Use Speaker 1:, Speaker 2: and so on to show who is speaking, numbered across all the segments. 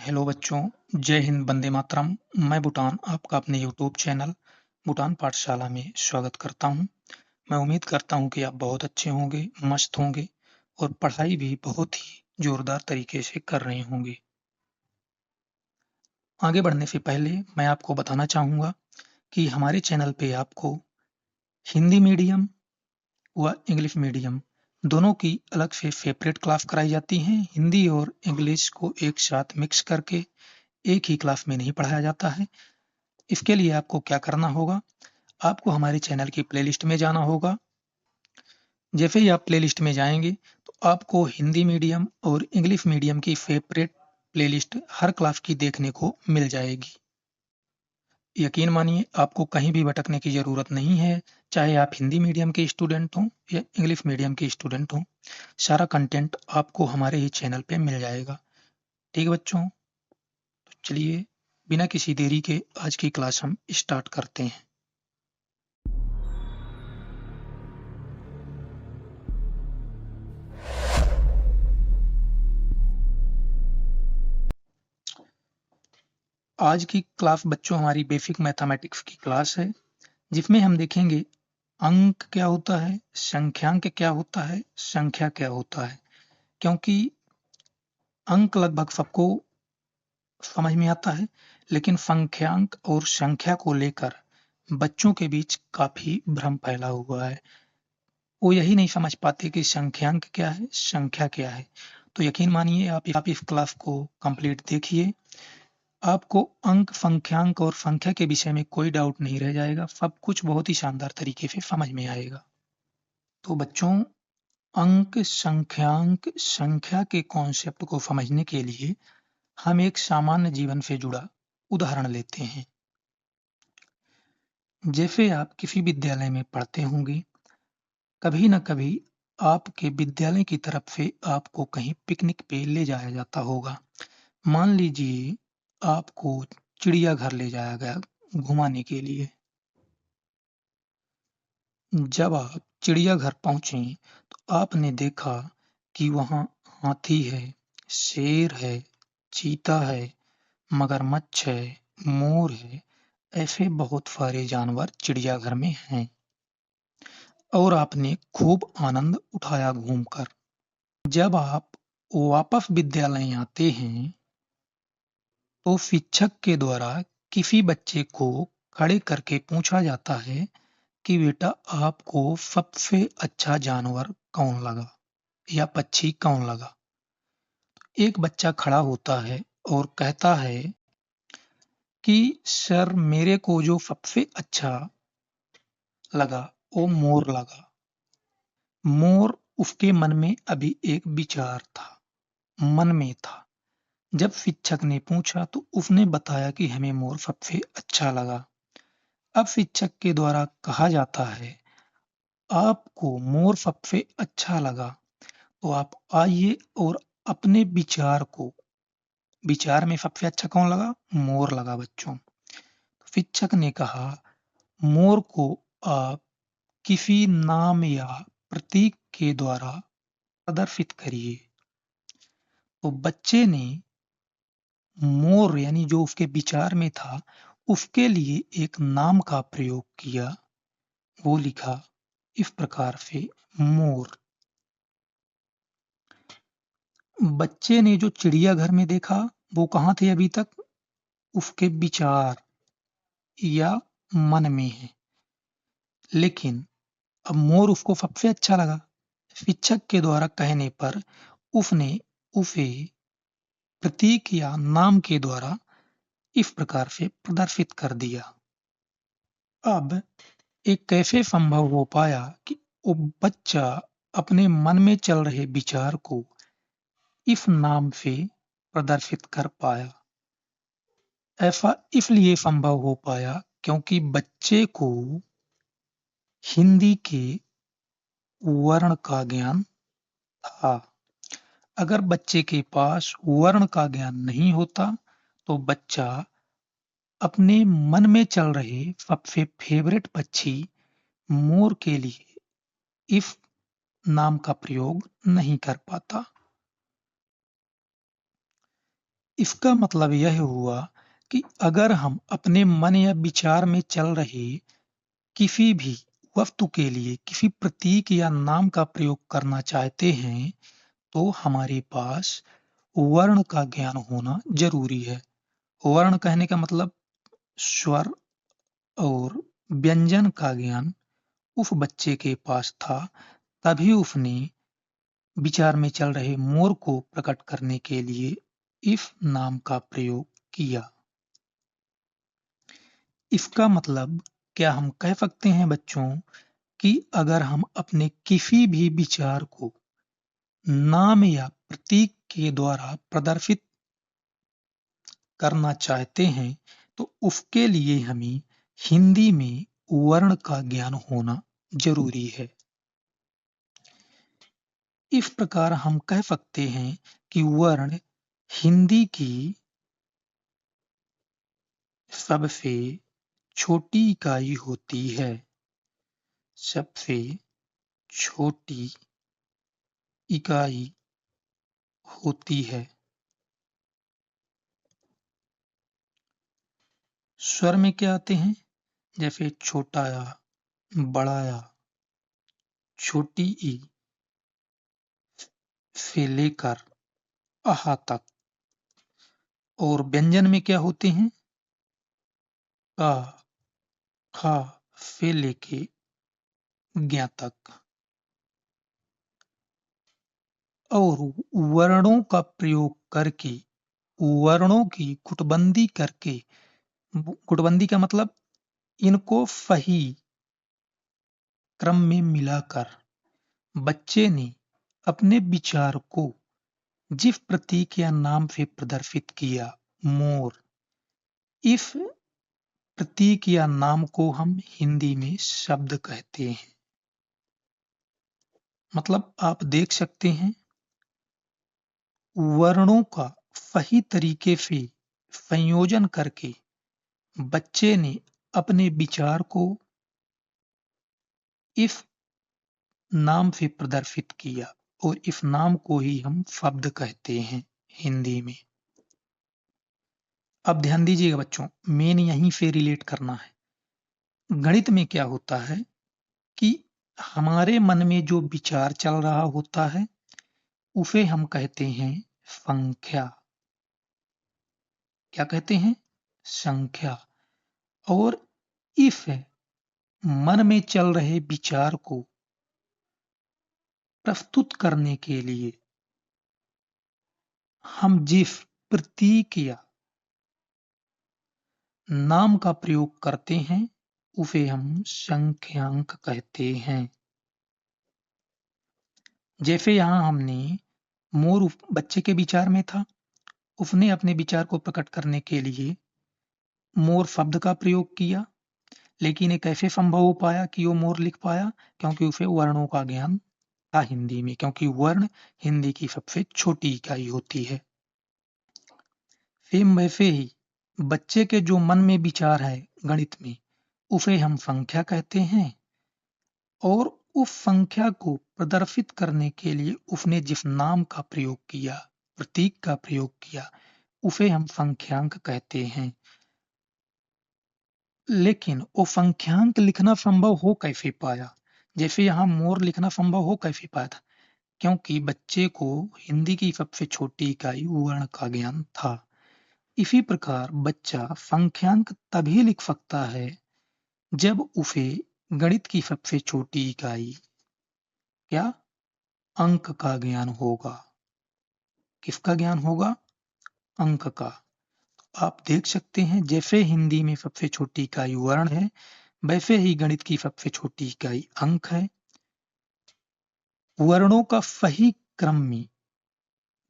Speaker 1: Hello बच्चों, जय हिंद, वंदे मातरम। मैं भूटान आपका अपने यूट्यूब चैनल भूटान पाठशाला में स्वागत करता हूं। मैं उम्मीद करता हूं कि आप बहुत अच्छे होंगे, मस्त होंगे और पढ़ाई भी बहुत ही जोरदार तरीके से कर रहे होंगे। आगे बढ़ने से पहले मैं आपको बताना चाहूँगा कि हमारे चैनल पे आपको हिंदी मीडियम व इंग्लिश मीडियम दोनों की अलग से सेपरेट क्लास कराई जाती हैं। हिंदी और इंग्लिश को एक साथ मिक्स करके एक ही क्लास में नहीं पढ़ाया जाता है। इसके लिए आपको क्या करना होगा, आपको हमारे चैनल की प्लेलिस्ट में जाना होगा। जैसे ही आप प्लेलिस्ट में जाएँगे, तो आपको हिंदी मीडियम और इंग्लिश मीडियम की सेपरेट प्लेलिस्ट हर क्लास की देखने को मिल जाएगी। यकीन मानिए आपको कहीं भी भटकने की ज़रूरत नहीं है, चाहे आप हिंदी मीडियम के स्टूडेंट हों या इंग्लिश मीडियम के स्टूडेंट हों, सारा कंटेंट आपको हमारे ही चैनल पे मिल जाएगा। ठीक है बच्चों? तो चलिए बिना किसी देरी के आज की क्लास हम स्टार्ट करते हैं। आज की क्लास बच्चों हमारी बेसिक मैथमेटिक्स की क्लास है, जिसमें हम देखेंगे अंक क्या होता है, संख्यांक क्या होता है, संख्या क्या होता है। क्योंकि अंक लगभग सबको समझ में आता है, लेकिन संख्यांक और संख्या को लेकर बच्चों के बीच काफ़ी भ्रम फैला हुआ है। वो यही नहीं समझ पाते कि संख्यांक क्या है, संख्या क्या है। तो यकीन मानिए आप इस क्लास को कंप्लीट देखिए, आपको अंक, संख्यांक और संख्या के विषय में कोई डाउट नहीं रह जाएगा। सब कुछ बहुत ही शानदार तरीके से समझ में आएगा। तो बच्चों, अंक, संख्यांक, संख्या के कॉन्सेप्ट को समझने के लिए हम एक सामान्य जीवन से जुड़ा उदाहरण लेते हैं। जैसे आप किसी विद्यालय में पढ़ते होंगे, कभी न कभी आपके विद्यालय की तरफ से आपको कहीं पिकनिक पे ले जाया जाता होगा। मान लीजिए आपको चिड़ियाघर ले जाया गया घुमाने के लिए। जब आप चिड़ियाघर पहुँचे तो आपने देखा कि वहाँ हाथी है, शेर है, चीता है, मगरमच्छ है, मोर है, ऐसे बहुत सारे जानवर चिड़ियाघर में हैं और आपने खूब आनंद उठाया घूमकर। जब आप वापस विद्यालय आते हैं तो शिक्षक के द्वारा किसी बच्चे को खड़े करके पूछा जाता है कि बेटा आपको सबसे अच्छा जानवर कौन लगा या पक्षी कौन लगा? एक बच्चा खड़ा होता है और कहता है कि सर मेरे को जो सबसे अच्छा लगा वो मोर लगा। मोर उसके मन में अभी एक विचार था, मन में था। जब शिक्षक ने पूछा तो उसने बताया कि हमें मोर सबसे अच्छा लगा। अब शिक्षक के द्वारा कहा जाता है आपको मोर सबसे अच्छा लगा तो आप आइए और अपने विचार में सबसे अच्छा कौन लगा? मोर लगा बच्चों। शिक्षक ने कहा मोर को आप किसी नाम या प्रतीक के द्वारा प्रदर्शित करिए। तो बच्चे ने मोर यानी जो उसके विचार में था उसके लिए एक नाम का प्रयोग किया। वो लिखा इस प्रकार से मोर। बच्चे ने जो चिड़ियाघर में देखा वो कहाँ थे अभी तक? उसके विचार या मन में है। लेकिन अब मोर उसको सबसे अच्छा लगा। शिक्षक के द्वारा कहने पर उसने उसे प्रतीक या नाम के द्वारा इस प्रकार से प्रदर्शित कर दिया। अब एक कैसे संभव हो पाया कि वो बच्चा अपने मन में चल रहे विचार को इस नाम से प्रदर्शित कर पाया? ऐसा इसलिए संभव हो पाया क्योंकि बच्चे को हिंदी के वर्ण का ज्ञान था। अगर बच्चे के पास वर्ण का ज्ञान नहीं होता तो बच्चा अपने मन में चल रहे सबसे फेवरेट पक्षी मोर के लिए इस नाम का प्रयोग नहीं कर पाता। इसका मतलब यह हुआ कि अगर हम अपने मन या विचार में चल रहे किसी भी वस्तु के लिए किसी प्रतीक या नाम का प्रयोग करना चाहते हैं, तो हमारे पास वर्ण का ज्ञान होना जरूरी है। वर्ण कहने का मतलब स्वर और व्यंजन का ज्ञान उस बच्चे के पास था, तभी उसने विचार में चल रहे मोर को प्रकट करने के लिए इस नाम का प्रयोग किया। इसका मतलब क्या हम कह सकते हैं बच्चों कि अगर हम अपने किसी भी विचार को नाम या प्रतीक के द्वारा प्रदर्शित करना चाहते हैं, तो उसके लिए हमें हिंदी में वर्ण का ज्ञान होना जरूरी है। इस प्रकार हम कह सकते हैं कि वर्ण हिंदी की सबसे छोटी इकाई होती है। सबसे छोटी इकाई होती है। स्वर में क्या आते हैं? जैसे छोटा या, बड़ा या, छोटी ई से लेकर अहा तक। और व्यंजन में क्या होते हैं? आ, खा से लेके ज्ञा तक। और वर्णों का प्रयोग करके, वर्णों की गुटबंदी करके, गुटबंदी का मतलब इनको सही क्रम में मिलाकर बच्चे ने अपने विचार को जिस प्रतीक या नाम से प्रदर्शित किया, मोर, इस प्रतीक या नाम को हम हिंदी में शब्द कहते हैं। मतलब आप देख सकते हैं वर्णों का सही तरीके से संयोजन करके बच्चे ने अपने विचार को इस नाम से प्रदर्शित किया और इस नाम को ही हम शब्द कहते हैं हिंदी में। अब ध्यान दीजिएगा बच्चों, मेन यहीं से रिलेट करना है। गणित में क्या होता है कि हमारे मन में जो विचार चल रहा होता है उसे हम कहते हैं संख्या। क्या कहते हैं? संख्या। और इस मन में चल रहे विचार को प्रस्तुत करने के लिए हम जिस प्रतीक या नाम का प्रयोग करते हैं उसे हम संख्यांक कहते हैं। जैसे यहां हमने मोर बच्चे के विचार में था, उसने अपने विचार को प्रकट करने के लिए मोर शब्द का प्रयोग किया, लेकिन ये कैसे संभव हो पाया कि वो मोर लिख पाया? क्योंकि उसे वर्णों का ज्ञान था हिंदी में, क्योंकि वर्ण हिंदी की सबसे छोटी इकाई होती है। सेम वैसे ही बच्चे के जो मन में विचार है गणित में, उसे हम संख्या कहते हैं। और उस संख्या को प्रदर्शित करने के लिए उसने जिस नाम का प्रयोग किया, प्रतीक का प्रयोग किया, उसे हम संख्यांक कहते हैं। लेकिन वो संख्यांक लिखना संभव हो कैसे पाया? जैसे यहाँ मोर लिखना संभव हो कैसे पाया था? क्योंकि बच्चे को हिंदी की सबसे छोटी इकाई वर्ण का ज्ञान था। इसी प्रकार बच्चा संख्यांक तभी लिख सकता है जब उसे गणित की सबसे छोटी इकाई क्या अंक का ज्ञान होगा। किसका ज्ञान होगा? अंक का। आप देख सकते हैं जैसे हिंदी में सबसे छोटी इकाई वर्ण है, वैसे ही गणित की सबसे छोटी इकाई अंक है। वर्णों का सही क्रम में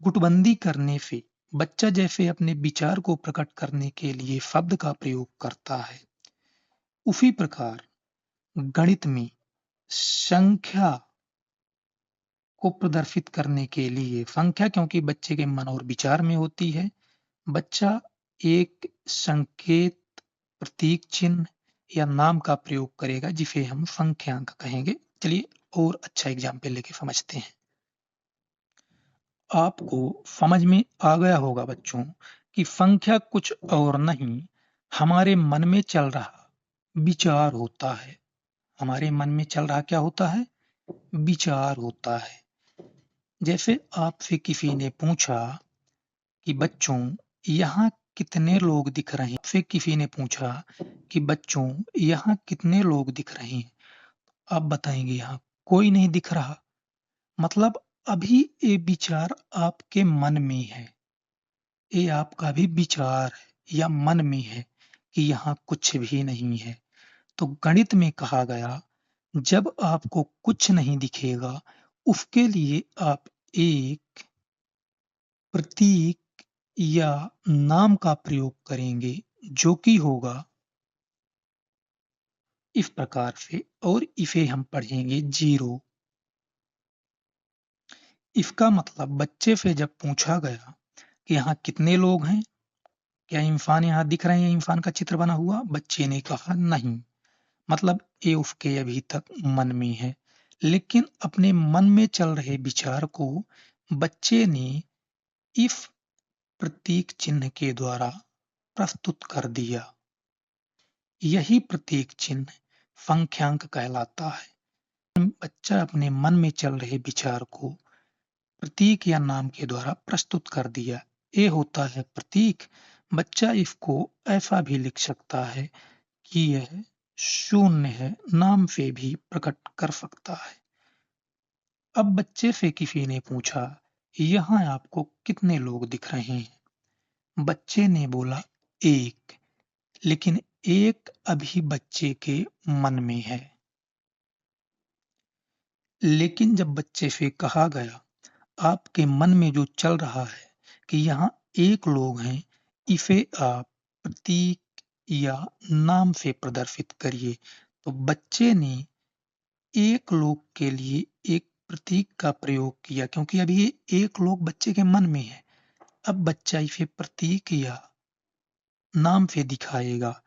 Speaker 1: गुटबंदी करने से बच्चा जैसे अपने विचार को प्रकट करने के लिए शब्द का प्रयोग करता है, उसी प्रकार गणित में संख्या को प्रदर्शित करने के लिए, संख्या क्योंकि बच्चे के मन और विचार में होती है, बच्चा एक संकेत, प्रतीक चिन्ह या नाम का प्रयोग करेगा जिसे हम संख्यांक कहेंगे। चलिए और अच्छा एग्जाम्पल लेके समझते हैं। आपको समझ में आ गया होगा बच्चों कि संख्या कुछ और नहीं, हमारे मन में चल रहा विचार होता है। हमारे मन में चल रहा क्या होता है? विचार होता है। जैसे आपसे किसी ने पूछा कि बच्चों यहाँ कितने लोग दिख रहे हैं? आपसे किसी ने पूछा कि बच्चों यहाँ कितने लोग दिख रहे हैं? आप बताएंगे यहाँ कोई नहीं दिख रहा। मतलब अभी ये विचार आपके मन में है। ये आपका भी विचार है या मन में है कि यहाँ कुछ भी नहीं है। तो गणित में कहा गया, जब आपको कुछ नहीं दिखेगा, उसके लिए आप एक प्रतीक या नाम का प्रयोग करेंगे, जो कि होगा इस प्रकार से, और इसे हम पढ़ेंगे जीरो। इसका मतलब बच्चे से जब पूछा गया कि यहाँ कितने लोग हैं, क्या इंसान यहाँ दिख रहे हैं, इंसान का चित्र बना हुआ? बच्चे ने कहा नहीं। मतलब ये उसके अभी तक मन में है, लेकिन अपने मन में चल रहे विचार को बच्चे ने इस प्रतीक चिन्ह के द्वारा प्रस्तुत कर दिया। यही प्रतीक चिन्ह संख्यांक कहलाता है। बच्चा अपने मन में चल रहे विचार को प्रतीक या नाम के द्वारा प्रस्तुत कर दिया। ये होता है प्रतीक। बच्चा इसको ऐसा भी लिख सकता है कि यह शून्य है, नाम से भी प्रकट कर सकता है। अब बच्चे से किसी ने पूछा, यहाँ आपको कितने लोग दिख रहे हैं? बच्चे ने बोला एक, लेकिन एक अभी बच्चे के मन में है। लेकिन जब बच्चे से कहा गया, आपके मन में जो चल रहा है कि यहाँ एक लोग हैं, इसे आप प्रतीक या नाम से प्रदर्शित करिए। तो बच्चे ने एक लोग के लिए एक प्रतीक का प्रयोग किया, क्योंकि अभी ये एक लोग बच्चे के मन में है। अब बच्चा इसे प्रतीक या नाम से दिखाएगा।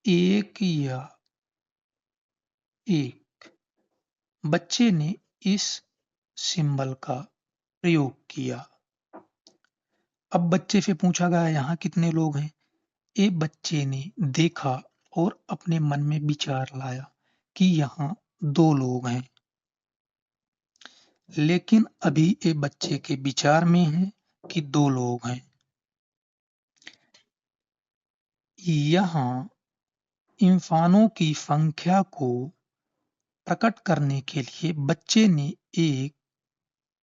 Speaker 1: एक या एक। बच्चे ने इस सिंबल का प्रयोग किया। अब बच्चे से पूछा गया, यहाँ कितने लोग हैं? एक बच्चे ने देखा और अपने मन में विचार लाया कि यहाँ दो लोग हैं। लेकिन अभी ये बच्चे के विचार में है कि दो लोग हैं। यहाँ इंसानों की संख्या को प्रकट करने के लिए बच्चे ने एक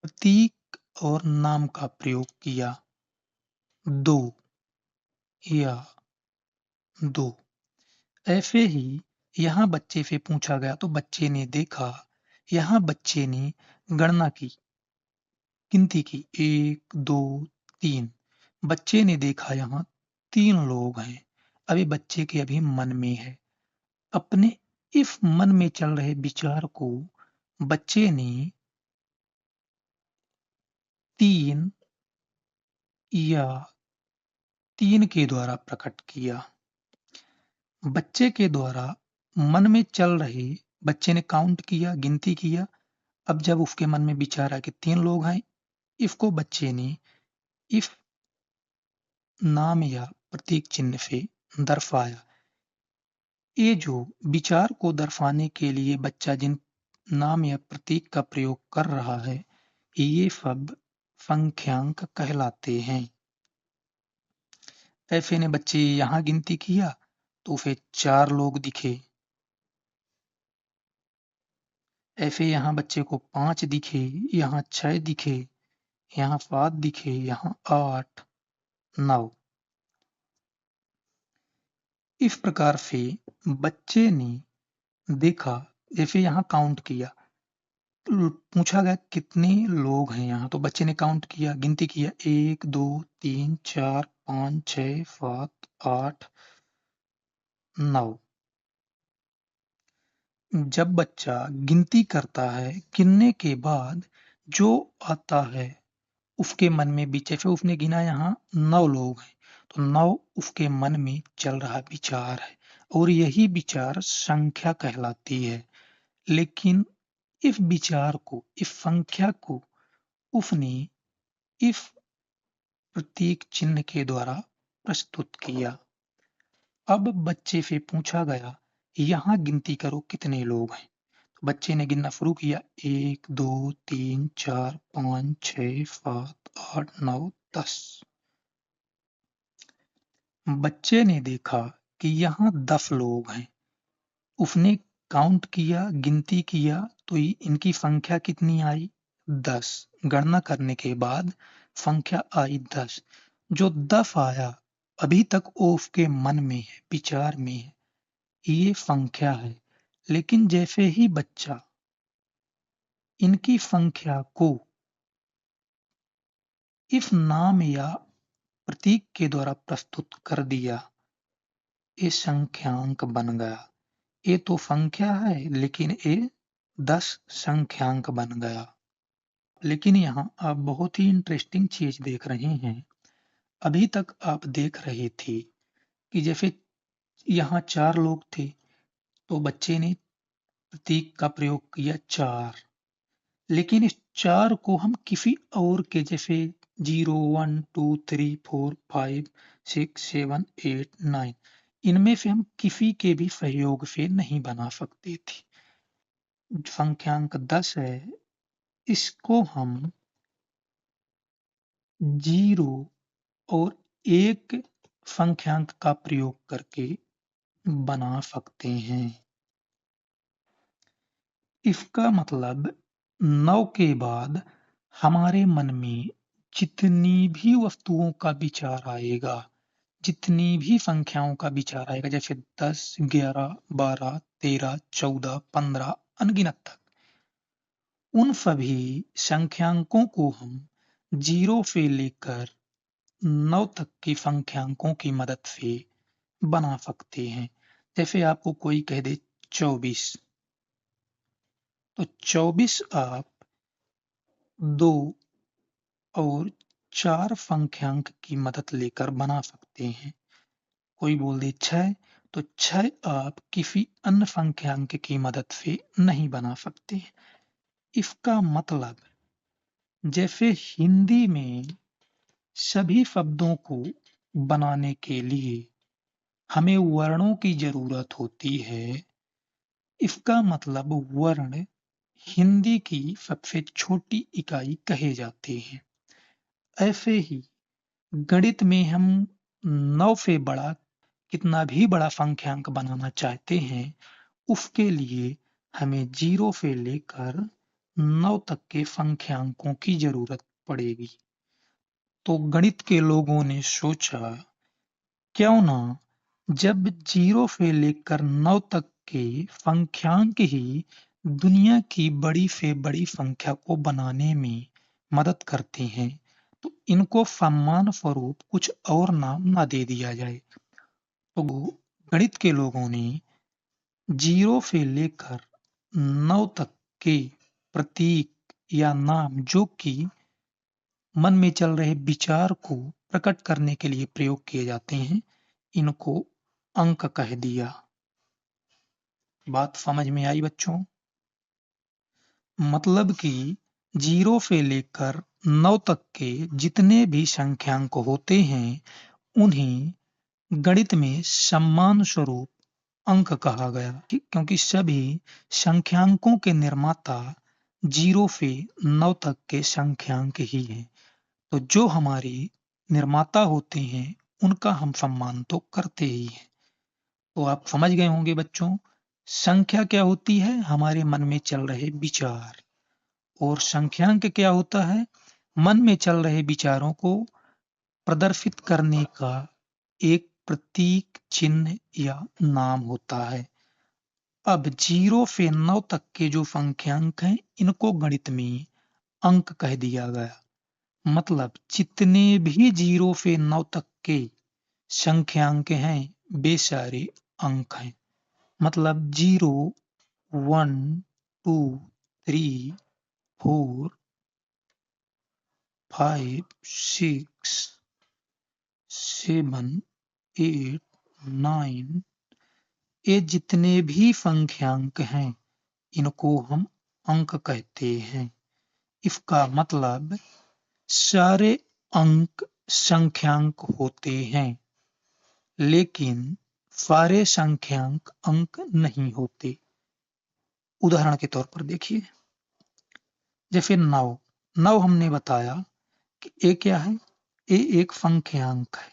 Speaker 1: प्रतीक और नाम का प्रयोग किया, दो या दो। ऐसे ही यहाँ बच्चे से पूछा गया तो बच्चे ने देखा, यहाँ बच्चे ने गणना की, गिनती की, एक दो तीन। बच्चे ने देखा यहाँ तीन लोग हैं। अभी बच्चे के अभी मन में है। अपने इस मन में चल रहे विचार को बच्चे ने तीन या तीन के द्वारा प्रकट किया। बच्चे के द्वारा मन में चल रहे, बच्चे ने काउंट किया, गिनती किया। अब जब उसके मन में विचार आया कि तीन लोग हैं, इसको बच्चे ने इस नाम या प्रतीक चिन्ह से दर्शाया। ये जो विचार को दर्शाने के लिए बच्चा जिन नाम या प्रतीक का प्रयोग कर रहा है, ये सब संख्यांक कहलाते हैं। ऐसे ने बच्चे यहाँ गिनती किया तो उसे चार लोग दिखे। ऐसे यहाँ बच्चे को पांच दिखे, यहाँ छह दिखे, यहाँ सात दिखे, यहाँ आठ, नौ। इस प्रकार से बच्चे ने देखा, जैसे यहाँ काउंट किया, पूछा गया कितने लोग हैं यहाँ, तो बच्चे ने काउंट किया, गिनती किया, एक दो तीन चार पाँच छः सात आठ नौ। जब बच्चा गिनती करता है, गिनने के बाद जो आता है उसके मन में बीचे, फिर उसने गिना यहाँ नौ लोग हैं, तो नौ उसके मन में चल रहा विचार है, और यही विचार संख्या कहलाती है। लेकिन इस विचार को, इस संख्या को उसने इस प्रतीक चिन्ह के द्वारा प्रस्तुत किया। अब बच्चे से पूछा गया, यहाँ गिनती करो कितने लोग हैं। बच्चे ने गिनना शुरू किया, 1 2 3 4 5 6 7 8 9 10। बच्चे ने देखा कि यहाँ 10 लोग हैं। उसने काउंट किया, गिनती किया तो इनकी संख्या कितनी आई? 10। गणना करने के बाद संख्या आई 10। जो 10 आया अभी तक वो उसके मन में है, विचार में है, ये संख्या है। लेकिन जैसे ही बच्चा इनकी संख्या को इस नाम या प्रतीक के द्वारा प्रस्तुत कर दिया, ये संख्यांक बन गया। ये तो संख्या है लेकिन ये 10 संख्यांक बन गया। लेकिन यहाँ आप बहुत ही इंटरेस्टिंग चीज देख रहे हैं। अभी तक आप देख रहे थे कि जैसे यहाँ 4 लोग थे तो बच्चे ने प्रतीक का प्रयोग किया 4। लेकिन इस 4 को हम किसी और के जैसे 0 1 2 3 4 5 6 7 8 9 इनमें से हम किसी के भी सहयोग से नहीं बना सकते थे। संख्यांक 10 है, इसको हम 0 और 1 संख्यांक का प्रयोग करके बना सकते हैं। इसका मतलब 9 के बाद हमारे मन में जितनी भी वस्तुओं का विचार आएगा, जितनी भी संख्याओं का विचार आएगा, जैसे 10 11 12 13 14 15 अनगिनत तक, उन सभी संख्यांकों को हम 0 से लेकर 9 तक की संख्यांकों की मदद से बना सकते हैं। जैसे आपको कोई कह दे 24, तो 24 आप 2 और 4 संख्यांक की मदद लेकर बना सकते हैं। कोई बोल दे 6, तो 6 आप किसी अन्य संख्यांक की मदद से नहीं बना सकते। इसका मतलब जैसे हिंदी में सभी शब्दों को बनाने के लिए हमें वर्णों की जरूरत होती है, इसका मतलब वर्ण हिंदी की सबसे छोटी इकाई कहे जाते हैं। ऐसे ही गणित में हम 9 से बड़ा कितना भी बड़ा संख्यांक बनाना चाहते हैं, उसके लिए हमें 0 से लेकर 9 तक के संख्यांकों की जरूरत पड़ेगी। तो गणित के लोगों ने सोचा, क्यों ना जब 0 से लेकर 9 तक के संख्यांक ही दुनिया की बड़ी से बड़ी संख्या को बनाने में मदद करते हैं, तो इनको सम्मान स्वरूप कुछ और नाम ना दे दिया जाए। तो गणित के लोगों ने 0 से लेकर 9 तक के प्रतीक या नाम जो कि मन में चल रहे विचार को प्रकट करने के लिए प्रयोग किए जाते हैं, इनको अंक कह दिया। बात समझ में आई बच्चों? मतलब कि 0 से लेकर 9 तक के जितने भी संख्यांक होते हैं, उन्हें गणित में सम्मान स्वरूप अंक कहा गया, क्योंकि सभी संख्यांकों के निर्माता 0 से 9 तक के संख्यांक ही हैं। तो जो हमारे निर्माता होते हैं, उनका हम सम्मान तो करते ही हैं। तो आप समझ गए होंगे बच्चों, संख्या क्या होती है? हमारे मन में चल रहे विचार। और संख्यांक क्या होता है? मन में चल रहे विचारों को प्रदर्शित करने का एक प्रतीक, चिन्ह या नाम होता है। अब 0 से 9 तक के जो संख्यांक हैं, इनको गणित में अंक कह दिया गया। मतलब जितने भी 0 से 9 तक के संख्यांक हैं, वे सारे अंक हैं। मतलब 0 1 2 3 4 5 6 7 8 9, ये जितने भी संख्यांक हैं, इनको हम अंक कहते हैं। इसका मतलब सारे अंक संख्यांक होते हैं, लेकिन सारे संख्यांक अंक नहीं होते। उदाहरण के तौर पर देखिए, जैसे 9। 9 हमने बताया कि ए क्या है? ए एक संख्यांक है,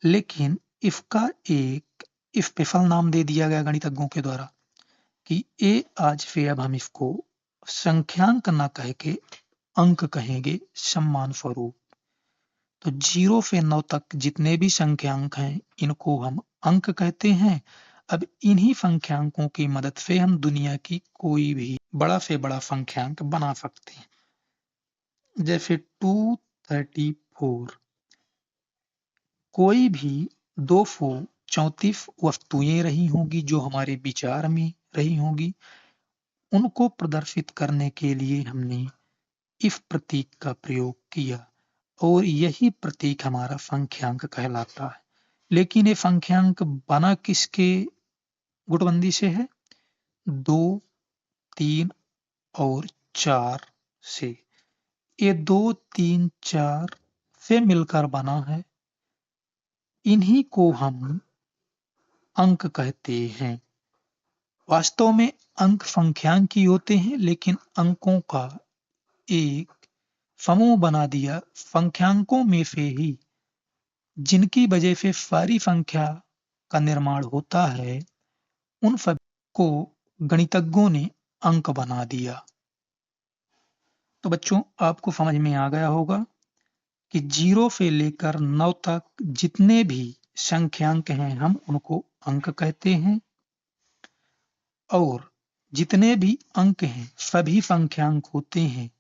Speaker 1: लेकिन इसका एक स्पेशल नाम दे दिया गया गणितज्ञों के द्वारा कि ए आज से अब हम इसको संख्यांक ना कह के अंक कहेंगे सम्मान स्वरूप। तो 0 से 9 तक जितने भी संख्यांक हैं, इनको हम अंक कहते हैं। अब इन्हीं संख्यांकों की मदद से हम दुनिया की कोई भी बड़ा से बड़ा संख्यांक बना सकते हैं। जैसे 234। कोई भी 234 वस्तुएं रही होंगी जो हमारे विचार में रही होंगी, उनको प्रदर्शित करने के लिए हमने इस प्रतीक का प्रयोग किया और यही प्रतीक हमारा संख्यांक कहलाता है। लेकिन ये संख्यांक बना किसके गुटबंदी से है? 2, 3 और 4 से। ये 2, 3, 4 से मिलकर बना है। इन्हीं को हम अंक कहते हैं। वास्तव में अंक संख्यांक ही होते हैं, लेकिन अंकों का एक समूह बना दिया संख्यांकों में से ही, जिनकी वजह से सारी संख्या का निर्माण होता है, उन सब को गणितज्ञों ने अंक बना दिया। तो बच्चों, आपको समझ में आ गया होगा कि 0 से लेकर 9 तक जितने भी संख्यांक हैं, हम उनको अंक कहते हैं और जितने भी अंक हैं सभी संख्यांक होते हैं,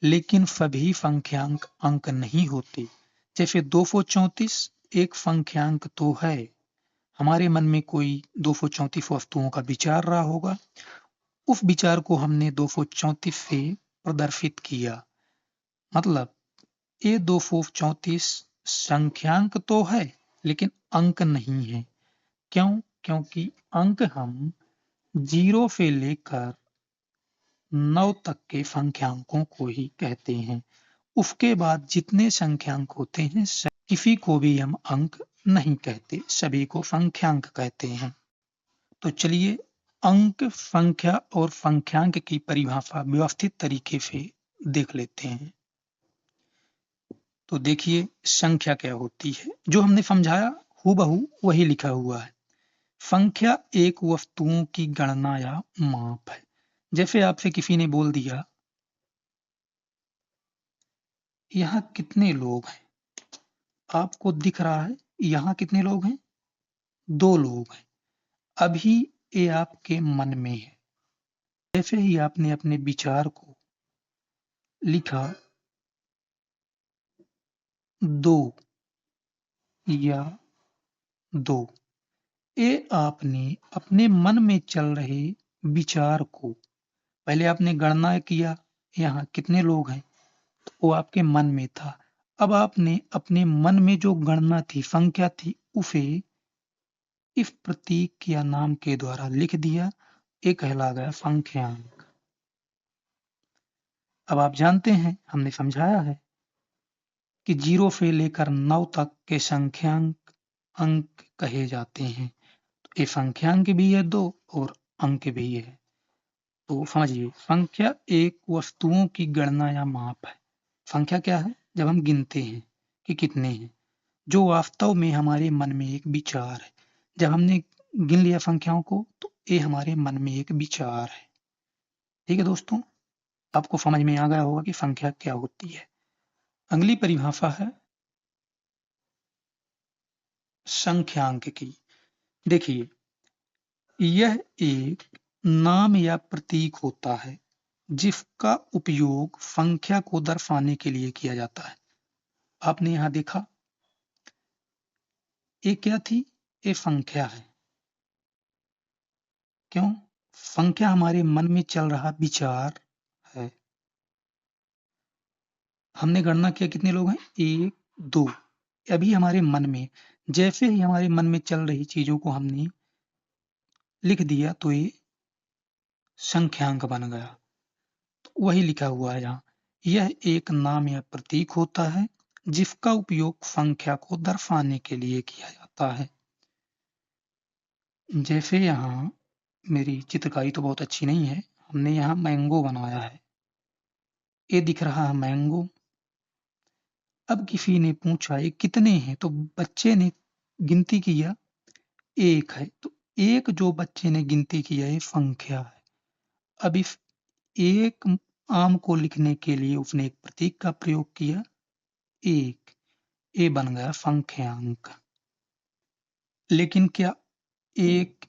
Speaker 1: लेकिन सभी संख्यांक अंक नहीं होते। जैसे 234 एक संख्यांक तो है, हमारे मन में कोई 234 वस्तुओं का विचार रहा होगा, उस विचार को हमने 234 से प्रदर्शित किया। मतलब ये 234 संख्यांक तो है, लेकिन अंक नहीं है। क्यों? क्योंकि अंक हम 0 से लेकर 9 तक के संख्यांकों को ही कहते हैं। उसके बाद जितने संख्यांक होते हैं, किसी को भी हम अंक नहीं कहते, सभी को संख्यांक कहते हैं। तो चलिए अंक, संख्या और संख्यांक की परिभाषा व्यवस्थित तरीके से देख लेते हैं। तो देखिए संख्या क्या होती है, जो हमने समझाया हूबहू वही लिखा हुआ है। संख्या एक वस्तुओं की गणना या माप है। जैसे आपसे किसी ने बोल दिया यहाँ कितने लोग हैं, आपको दिख रहा है यहाँ कितने लोग हैं? 2 लोग हैं। अभी ये आपके मन में है। जैसे ही आपने अपने विचार को लिखा 2 या 2, ये आपने अपने मन में चल रहे विचार को, पहले आपने गणना किया यहाँ कितने लोग हैं, तो वो आपके मन में था। अब आपने अपने मन में जो गणना थी, संख्या थी, उसे इस प्रतीक या नाम के द्वारा लिख दिया। ये कहला गया संख्यांक। अब आप जानते हैं, हमने समझाया है कि 0 से लेकर 9 तक के संख्यांक अंक कहे जाते हैं। तो ये संख्यांक भी है 2 और अंक भी है। तो समझिए, संख्या एक वस्तुओं की गणना या माप है। संख्या क्या है? जब हम गिनते हैं कि कितने हैं, जो वास्तव में हमारे मन में एक विचार है। जब हमने गिन लिया संख्याओं को, तो ये हमारे मन में एक विचार है। ठीक है दोस्तों, आपको समझ में आ गया होगा कि संख्या क्या होती है। अगली परिभाषा है संख्यांक की। देखिए, यह एक नाम या प्रतीक होता है जिसका उपयोग संख्या को दर्शाने के लिए किया जाता है। आपने यहां देखा, ये क्या थी? ये संख्या है। क्यों? संख्या हमारे मन में चल रहा विचार है। हमने गणना किया कितने लोग हैं? 1, 2। अभी हमारे मन में, जैसे ही हमारे मन में चल रही चीजों को हमने लिख दिया, तो ये संख्यांक बन गया। तो वही लिखा हुआ है यहाँ। यह एक नाम या प्रतीक होता है जिसका उपयोग संख्या को दर्शाने के लिए किया जाता है। जैसे यहाँ मेरी चित्रकारी तो बहुत अच्छी नहीं है, हमने यहाँ मैंगो बनाया है। ये दिख रहा है मैंगो। अब किसी ने पूछा ये कितने हैं, तो बच्चे ने गिनती किया 1 है, तो 1 जो बच्चे ने गिनती किया ये संख्या है। अब इस 1 आम को लिखने के लिए उसने एक प्रतीक का प्रयोग किया 1, ये बन गया संख्यांक। लेकिन क्या 1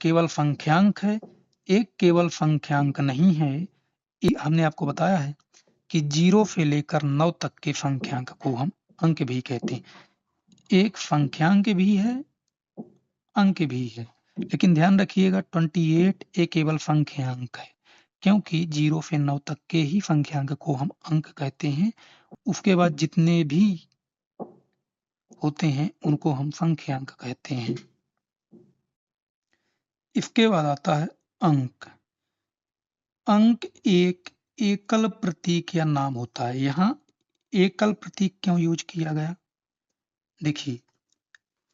Speaker 1: केवल संख्यांक है? 1 केवल संख्यांक नहीं है, ये हमने आपको बताया है कि 0 से लेकर 9 तक के संख्यांक को हम अंक भी कहते हैं। एक संख्यांक भी है, अंक भी है, लेकिन ध्यान रखिएगा 28 ये केवल संख्यांक है, क्योंकि 0 से 9 तक के ही संख्यांक को हम अंक कहते हैं। उसके बाद जितने भी होते हैं उनको हम संख्यांक कहते हैं। इसके बाद आता है अंक। अंक एक एकल प्रतीक या नाम होता है। यहाँ एकल प्रतीक क्यों यूज किया गया? देखिए,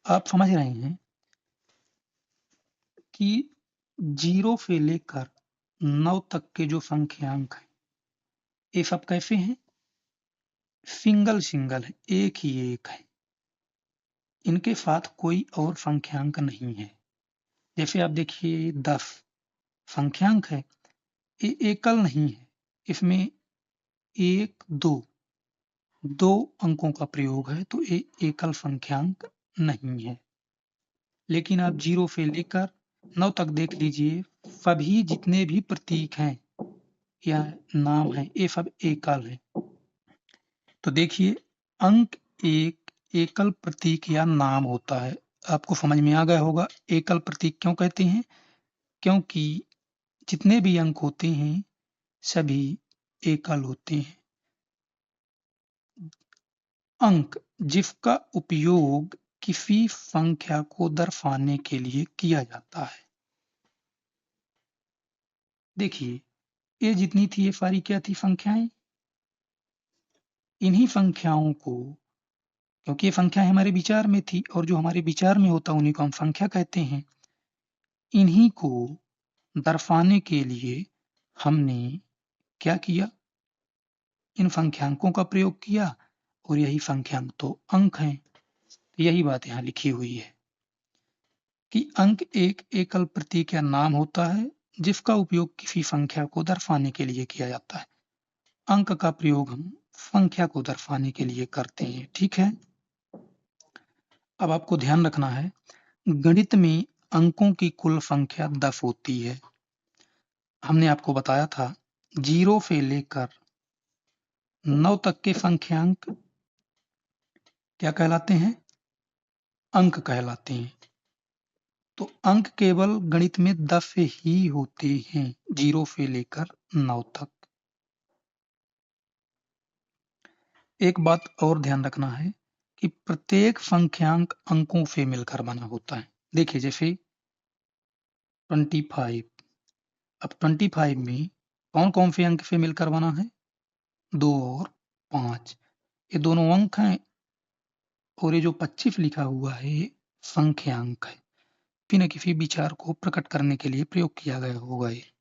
Speaker 1: आप समझ रहे हैं कि 0 से लेकर 9 तक के जो संख्यांक हैं, ये सब कैसे हैं? सिंगल है, एक ही एक है। इनके साथ कोई और संख्यांक नहीं है। जैसे आप देखिए 10 संख्यांक है, ये एकल नहीं है, इसमें 1, 2 अंकों का प्रयोग है, तो ये एकल संख्यांक नहीं है। लेकिन आप 0 से लेकर 9 तक देख लीजिए, सभी जितने भी प्रतीक हैं या नाम है, ये सब एकल है। तो देखिए, अंक एक एकल प्रतीक या नाम होता है। आपको समझ में आ गया होगा एकल प्रतीक क्यों कहते हैं? क्योंकि जितने भी अंक होते हैं सभी एकल होते हैं। अंक जिसका उपयोग किसी संख्या को दर्शाने के लिए किया जाता है। देखिए, ये जितनी थी ये सारी क्या थी? संख्याएं। इन्हीं संख्याओं को, क्योंकि ये संख्याएं हमारे विचार में थी और जो हमारे विचार में होता उन्हीं को हम संख्या कहते हैं। इन्हीं को दर्शाने के लिए हमने क्या किया? इन संख्यांकों का प्रयोग किया और यही संख्यांक तो अंक हैं। यही बात यहाँ लिखी हुई है कि अंक एक एकल प्रतीक या नाम होता है जिसका उपयोग किसी संख्या को दर्शाने के लिए किया जाता है। अंक का प्रयोग हम संख्या को दर्शाने के लिए करते हैं। ठीक है। अब आपको ध्यान रखना है, गणित में अंकों की कुल संख्या 10 होती है। हमने आपको बताया था 0 से लेकर 9 तक के संख्यांक क्या कहलाते हैं? अंक कहलाते हैं। तो अंक केवल गणित में 10 ही होते हैं, 0 से लेकर 9 तक। एक बात और ध्यान रखना है कि प्रत्येक संख्यांक अंकों से मिलकर बना होता है। देखिए, जैसे 25। अब 25 में कौन-कौन से अंक से मिलकर बना है? 2 और 5। ये दोनों अंक हैं और ये जो 25 लिखा हुआ है ये संख्यांक है। बिना किसी विचार को प्रकट करने के लिए प्रयोग किया गया होगा ये।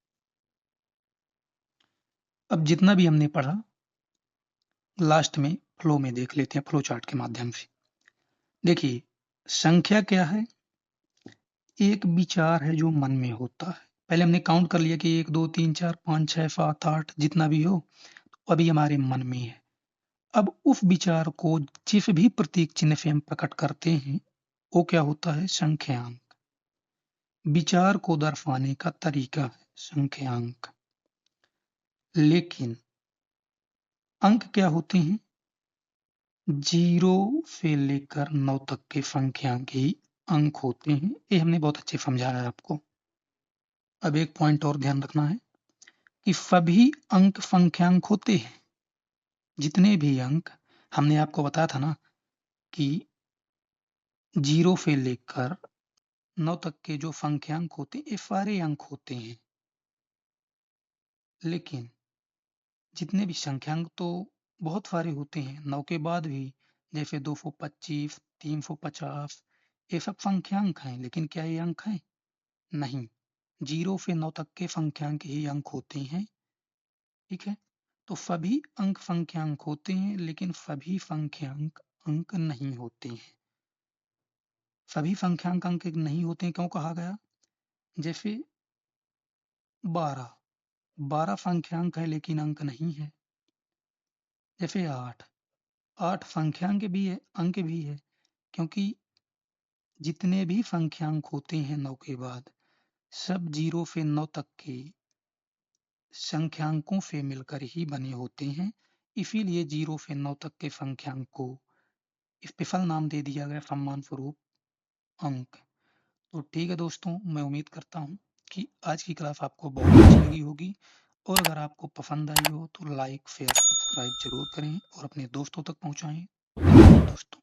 Speaker 1: अब जितना भी हमने पढ़ा लास्ट में फ्लो में देख लेते हैं, फ्लो चार्ट के माध्यम से। देखिए, संख्या क्या है? एक विचार है जो मन में होता है। पहले हमने काउंट कर लिया कि 1, 2, 3, 4, 5, 6, 7, 8 जितना भी हो, तो अभी हमारे मन में है। अब उस विचार को जिस भी प्रतीक चिन्ह से हम प्रकट करते हैं, वो क्या होता है? संख्यांक। विचार को दर्शाने का तरीका है संख्यांक। लेकिन अंक क्या होते हैं? 0 से लेकर 9 तक के संख्यांक ही अंक होते हैं। ये हमने बहुत अच्छे समझाया है आपको। अब एक पॉइंट और ध्यान रखना है कि सभी अंक संख्यांक होते हैं। जितने भी अंक, हमने आपको बताया था ना कि 0 से लेकर 9 तक के जो संख्यांक होते हैं, ये सारे अंक होते हैं। लेकिन जितने भी संख्यांक तो बहुत सारे होते हैं 9 के बाद भी, जैसे 225, 350, ये सब संख्यांक हैं, लेकिन क्या ये अंक हैं? नहीं। 0 से 9 तक के संख्यांक ही अंक होते हैं, ठीक है? तो सभी अंक संख्यांक होते हैं, लेकिन सभी संख्यांक अंक नहीं होते हैं। सभी संख्यांक अंक नहीं होते हैं, क्यों कहा गया? जैसे 12, 12 संख्यांक है लेकिन अंक नहीं है। जैसे 8, 8 संख्यांक भी है, अंक भी है, क्योंकि जितने भी संख्यांक होते हैं 9 के बाद, सब 0 से 9 तक के संख्यांकों से मिलकर ही बने होते हैं। इसीलिए 0 से 9 तक के संख्यांक को स्पेशल नाम दे दिया गया सम्मान स्वरूप अंक। तो ठीक है दोस्तों, मैं उम्मीद करता हूँ कि आज की क्लास आपको बहुत अच्छी लगी होगी, और अगर आपको पसंद आई हो तो लाइक, शेयर, सब्सक्राइब ज़रूर करें और अपने दोस्तों तक पहुँचाएँ। धन्यवाद दोस्तों।